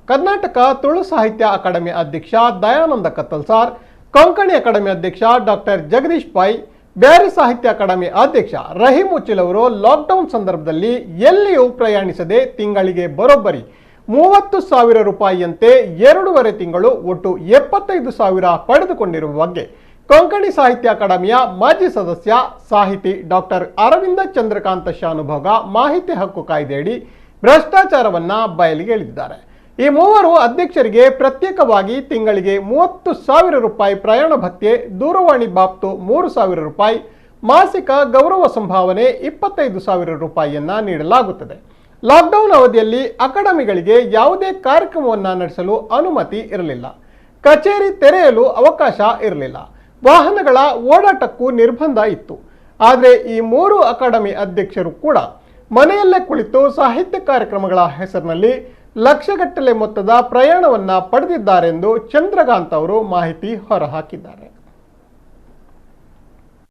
ಕರ್ನಾಟಕ ತುಳು ಸಾಹಿತ್ಯ ಅಕಾಡೆಮಿ ಅಧ್ಯಕ್ಷ ದಯಾನಂದ ಕತ್ತಲ್ಸಾರ್, ಕೊಂಕಣಿ ಅಕಾಡೆಮಿ ಅಧ್ಯಕ್ಷ ಡಾಕ್ಟರ್ ಜಗದೀಶ್ ಪೈ, ಬ್ಯಾರಿ ಸಾಹಿತ್ಯ ಅಕಾಡೆಮಿ ಅಧ್ಯಕ್ಷ ರಹೀಂ ಉಚ್ಚಿಲ್ ಅವರು ಲಾಕ್ಡೌನ್ ಸಂದರ್ಭದಲ್ಲಿ ಎಲ್ಲಿಯೂ ಪ್ರಯಾಣಿಸದೆ ತಿಂಗಳಿಗೆ ಬರೋಬ್ಬರಿ 30,000 ರೂಪಾಯಿಯಂತೆ 2.5 ತಿಂಗಳು ಒಟ್ಟು 75,000 ಪಡೆದುಕೊಂಡಿರುವ ಬಗ್ಗೆ ಕೊಂಕಣಿ ಸಾಹಿತ್ಯ ಅಕಾಡೆಮಿಯ ಮಾಜಿ ಸದಸ್ಯ ಸಾಹಿತಿ ಡಾಕ್ಟರ್ ಅರವಿಂದ ಚಂದ್ರಕಾಂತ ಶಾನುಭೋಗ ಮಾಹಿತಿ ಹಕ್ಕು ಕಾಯ್ದೆಯಡಿ ಭ್ರಷ್ಟಾಚಾರವನ್ನ ಬಯಲಿಗೆ ಎಳೆದಿದ್ದಾರೆ. ಈ ಮೂವರು ಅಧ್ಯಕ್ಷರಿಗೆ ಪ್ರತ್ಯೇಕವಾಗಿ ತಿಂಗಳಿಗೆ 30,000 ರೂಪಾಯಿ ಪ್ರಯಾಣ ಭತ್ಯೆ, ದೂರವಾಣಿ ಬಾಬ್ತು 3,000 ರೂಪಾಯಿ, ಮಾಸಿಕ ಗೌರವ ಸಂಭಾವನೆ 25,000 ರೂಪಾಯಿಯನ್ನ ನೀಡಲಾಗುತ್ತದೆ. ಲಾಕ್ಡೌನ್ ಅವಧಿಯಲ್ಲಿ ಅಕಾಡೆಮಿಗಳಿಗೆ ಯಾವುದೇ ಕಾರ್ಯಕ್ರಮವನ್ನು ನಡೆಸಲು ಅನುಮತಿ ಇರಲಿಲ್ಲ. ಕಚೇರಿ ತೆರೆಯಲು ಅವಕಾಶ ಇರಲಿಲ್ಲ. ವಾಹನಗಳ ಓಡಾಟಕ್ಕೂ ನಿರ್ಬಂಧ ಇತ್ತು. ಆದರೆ ಈ 3 ಅಕಾಡೆಮಿ ಅಧ್ಯಕ್ಷರು ಕೂಡ ಮನೆಯಲ್ಲೇ ಕುಳಿತು ಸಾಹಿತ್ಯ ಕಾರ್ಯಕ್ರಮಗಳ ಹೆಸರಿನಲ್ಲಿ ಲಕ್ಷಗಟ್ಟಲೆ ಮೊತ್ತದ ಪ್ರಯಾಣವನ್ನ ಪಡೆದಿದ್ದಾರೆಂದು ಚಂದ್ರಕಾಂತ್ ಅವರು ಮಾಹಿತಿ ಹೊರಹಾಕಿದ್ದಾರೆ.